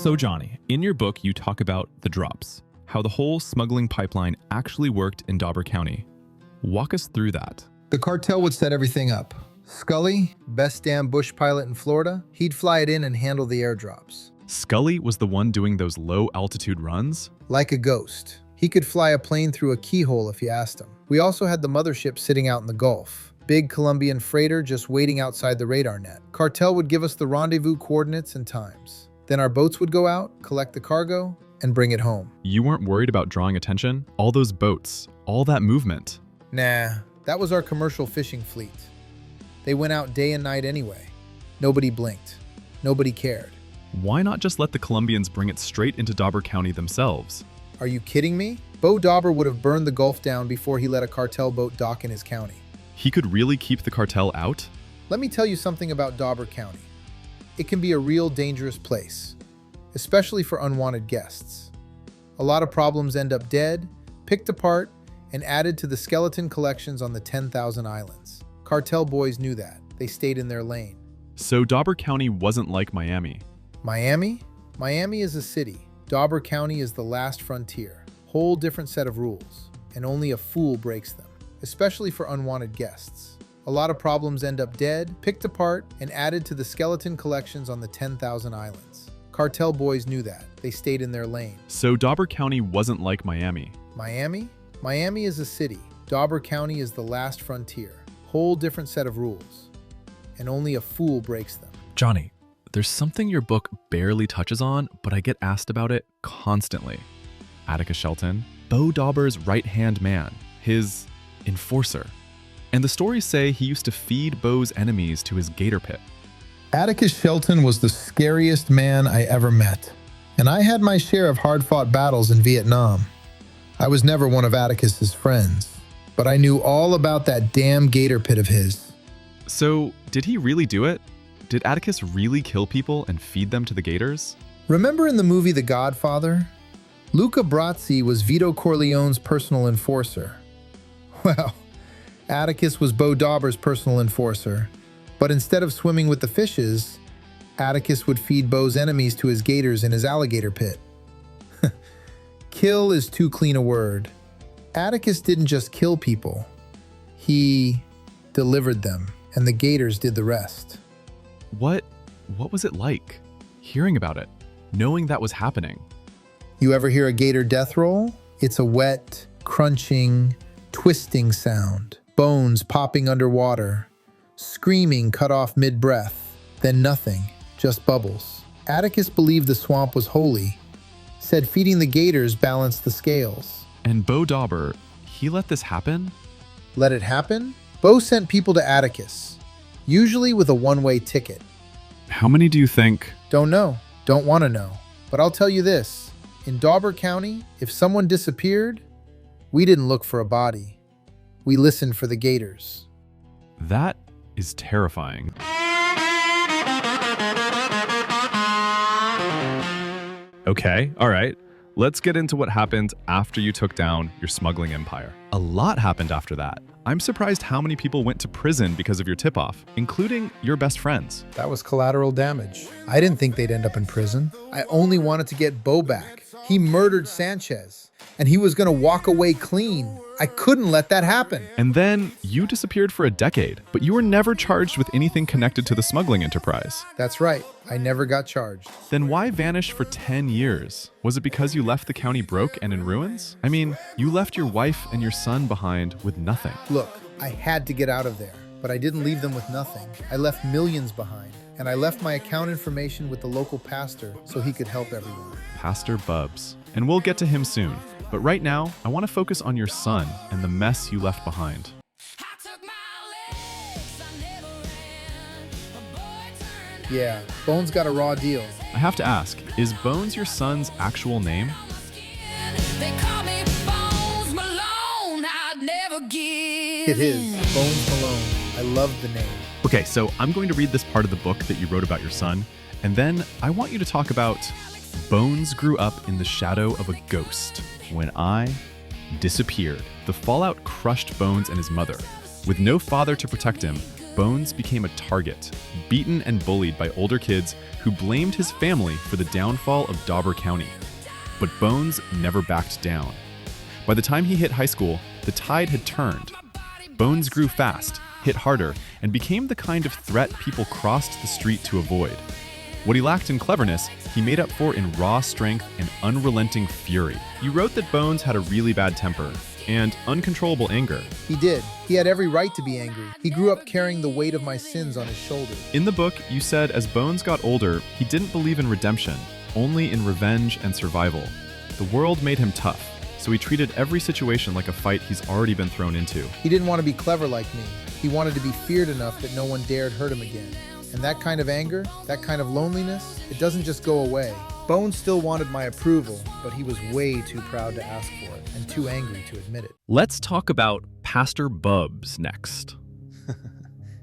So Johnny, in your book you talk about the drops, how the whole smuggling pipeline actually worked in Dauber County. Walk us through that. The cartel would set everything up. Scully, best damn bush pilot in Florida, he'd fly it in and handle the airdrops. Scully was the one doing those low-altitude runs? Like a ghost. He could fly a plane through a keyhole if you asked him. We also had the mothership sitting out in the Gulf. Big Colombian freighter just waiting outside the radar net. Cartel would give us the rendezvous coordinates and times. Then our boats would go out, collect the cargo, and bring it home. You weren't worried about drawing attention? All those boats, all that movement. Nah, that was our commercial fishing fleet. They went out day and night anyway. Nobody blinked. Nobody cared. Why not just let the Colombians bring it straight into Dauber County themselves? Are you kidding me? Bo Dauber would have burned the Gulf down before he let a cartel boat dock in his county. He could really keep the cartel out? Let me tell you something about Dauber County. It can be a real dangerous place, especially for unwanted guests. A lot of problems end up dead, picked apart, and added to the skeleton collections on the 10,000 islands. Cartel boys knew that. They stayed in their lane. So Dauber County wasn't like Miami? Miami? Miami is a city. Dauber County is the last frontier. Whole different set of rules, and only a fool breaks them, especially for unwanted guests. A lot of problems end up dead, picked apart, and added to the skeleton collections on the 10,000 islands. Cartel boys knew that. They stayed in their lane. So Dauber County wasn't like Miami? Miami? Miami is a city. Dauber County is the last frontier. Whole different set of rules, and only a fool breaks them. Johnny, there's something your book barely touches on, but I get asked about it constantly. Atticus Shelton, Bo Dauber's right-hand man, his enforcer. And the stories say he used to feed Bo's enemies to his gator pit. Atticus Shelton was the scariest man I ever met, and I had my share of hard-fought battles in Vietnam. I was never one of Atticus's friends, but I knew all about that damn gator pit of his. So, did he really do it? Did Atticus really kill people and feed them to the gators? Remember in the movie The Godfather? Luca Brasi was Vito Corleone's personal enforcer. Well, Atticus was Bo Dauber's personal enforcer, but instead of swimming with the fishes, Atticus would feed Bo's enemies to his gators in his alligator pit. Kill is too clean a word. Atticus didn't just kill people. He delivered them, and the gators did the rest. What was it like, hearing about it, knowing that was happening? You ever hear a gator death roll? It's a wet, crunching, twisting sound. Bones popping underwater. Screaming cut off mid-breath. Then nothing, just bubbles. Atticus believed the swamp was holy. Said feeding the gators balanced the scales. And Bo Dauber, he let this happen? Let it happen? Bo sent people to Atticus, usually with a one-way ticket. How many do you think? Don't know. Don't want to know. But I'll tell you this. In Dauber County, if someone disappeared, we didn't look for a body. We listened for the gators. That is terrifying. Okay, all right. Let's get into what happened after you took down your smuggling empire. A lot happened after that. I'm surprised how many people went to prison because of your tip-off, including your best friends. That was collateral damage. I didn't think they'd end up in prison. I only wanted to get Bo back. He murdered Sanchez, and he was gonna walk away clean. I couldn't let that happen. And then you disappeared for a decade, but you were never charged with anything connected to the smuggling enterprise. That's right. I never got charged. Then why vanish for 10 years? Was it because you left the county broke and in ruins? I mean, you left your wife and your son behind with nothing. Look, I had to get out of there, but I didn't leave them with nothing. I left millions behind, and I left my account information with the local pastor so he could help everyone. Pastor Bubs. And we'll get to him soon. But right now, I want to focus on your son and the mess you left behind. Yeah, Bones got a raw deal. I have to ask, is Bones your son's actual name? They call me Bones Malone. I'd never give. It is, Bones Malone. I love the name. Okay, so I'm going to read this part of the book that you wrote about your son, and then I want you to talk about Bones grew up in the shadow of a ghost. When I disappeared, the fallout crushed Bones and his mother. With no father to protect him, Bones became a target, beaten and bullied by older kids who blamed his family for the downfall of Dauber County. But Bones never backed down. By the time he hit high school, the tide had turned. Bones grew fast, hit harder, and became the kind of threat people crossed the street to avoid. What he lacked in cleverness, he made up for in raw strength and unrelenting fury. You wrote that Bones had a really bad temper and uncontrollable anger. He did. He had every right to be angry. He grew up carrying the weight of my sins on his shoulders. In the book, you said as Bones got older, he didn't believe in redemption, only in revenge and survival. The world made him tough, so he treated every situation like a fight he's already been thrown into. He didn't want to be clever like me. He wanted to be feared enough that no one dared hurt him again. And that kind of anger, that kind of loneliness, it doesn't just go away. Bones still wanted my approval, but he was way too proud to ask for it and too angry to admit it. Let's talk about Pastor Bubs next.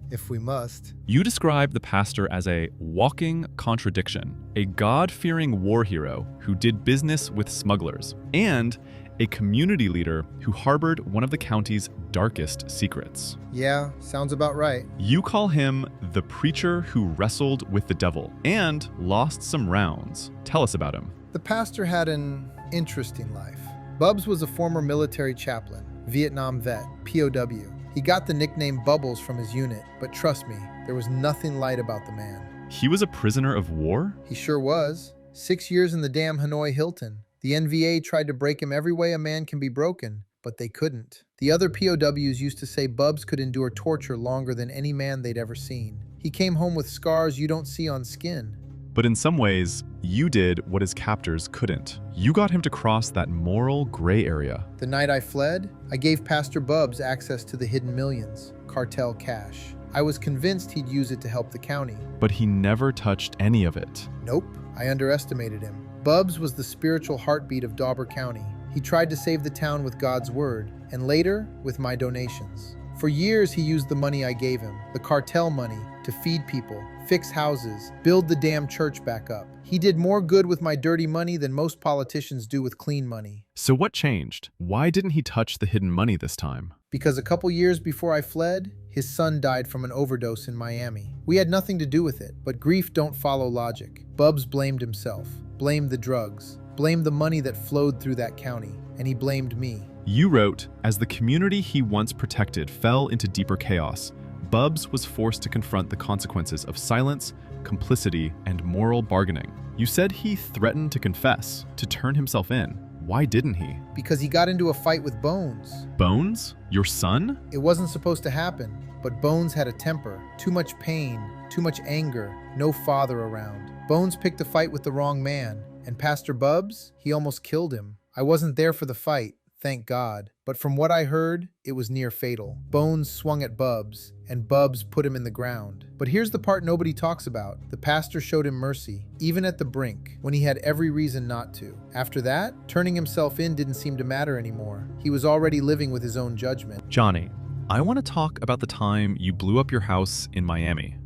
If we must. You describe the pastor as a walking contradiction, a God-fearing war hero who did business with smugglers, and a community leader who harbored one of the county's darkest secrets. Yeah, sounds about right. You call him the preacher who wrestled with the devil and lost some rounds. Tell us about him. The pastor had an interesting life. Bubs was a former military chaplain, Vietnam vet, POW. He got the nickname Bubbles from his unit, but trust me, there was nothing light about the man. He was a prisoner of war? He sure was. 6 years in the damn Hanoi Hilton. The NVA tried to break him every way a man can be broken, but they couldn't. The other POWs used to say Bubs could endure torture longer than any man they'd ever seen. He came home with scars you don't see on skin. But in some ways, you did what his captors couldn't. You got him to cross that moral gray area. The night I fled, I gave Pastor Bubs access to the hidden millions, cartel cash. I was convinced he'd use it to help the county. But he never touched any of it. Nope, I underestimated him. Bubs was the spiritual heartbeat of Dauber County. He tried to save the town with God's word, and later, with my donations. For years, he used the money I gave him, the cartel money, to feed people, fix houses, build the damn church back up. He did more good with my dirty money than most politicians do with clean money. So what changed? Why didn't he touch the hidden money this time? Because a couple years before I fled, his son died from an overdose in Miami. We had nothing to do with it, but grief don't follow logic. Bubs blamed himself, blamed the drugs, blamed the money that flowed through that county, and he blamed me. You wrote, as the community he once protected fell into deeper chaos, Bubs was forced to confront the consequences of silence, complicity, and moral bargaining. You said he threatened to confess, to turn himself in. Why didn't he? Because he got into a fight with Bones. Bones? Your son? It wasn't supposed to happen, but Bones had a temper. Too much pain, too much anger, no father around. Bones picked a fight with the wrong man, and Pastor Bubs, he almost killed him. I wasn't there for the fight, thank God. But from what I heard, it was near fatal. Bones swung at Bubs, and Bubs put him in the ground. But here's the part nobody talks about. The pastor showed him mercy, even at the brink, when he had every reason not to. After that, turning himself in didn't seem to matter anymore. He was already living with his own judgment. Johnny, I want to talk about the time you blew up your house in Miami.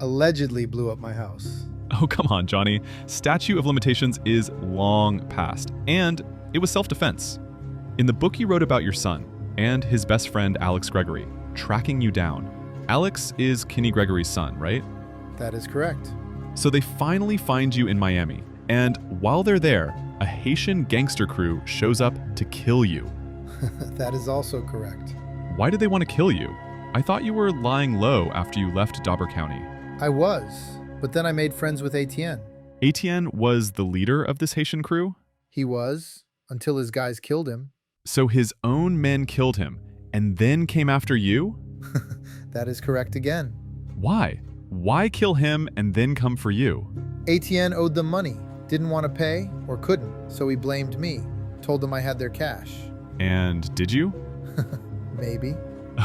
Allegedly blew up my house. Oh, come on, Johnny. Statute of limitations is long past, and it was self-defense. In the book you wrote about your son and his best friend Alex Gregory, tracking you down. Alex is Kenny Gregory's son, right? That is correct. So they finally find you in Miami, and while they're there, a Haitian gangster crew shows up to kill you. That is also correct. Why did they want to kill you? I thought you were lying low after you left Dauber County. I was, but then I made friends with Etienne. Etienne was the leader of this Haitian crew? He was, until his guys killed him. So his own men killed him, and then came after you? That is correct again. Why? Why kill him and then come for you? Etienne owed them money, didn't want to pay, or couldn't, so he blamed me, told them I had their cash. And did you? Maybe.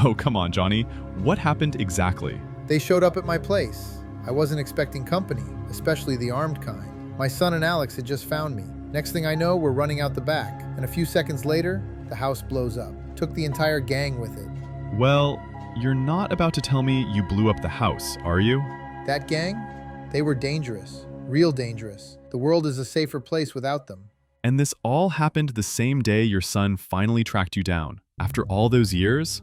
Oh, come on, Johnny. What happened exactly? They showed up at my place. I wasn't expecting company, especially the armed kind. My son and Alex had just found me. Next thing I know, we're running out the back, and a few seconds later, the house blows up. Took the entire gang with it. Well, you're not about to tell me you blew up the house, are you? That gang? They were dangerous. Real dangerous. The world is a safer place without them. And this all happened the same day your son finally tracked you down. After all those years?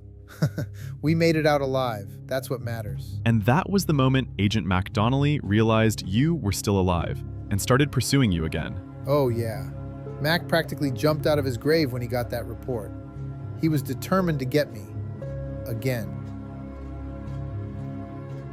We made it out alive. That's what matters. And that was the moment Agent Mac Donnelly realized you were still alive and started pursuing you again. Oh, yeah. Mac practically jumped out of his grave when he got that report. He was determined to get me. Again.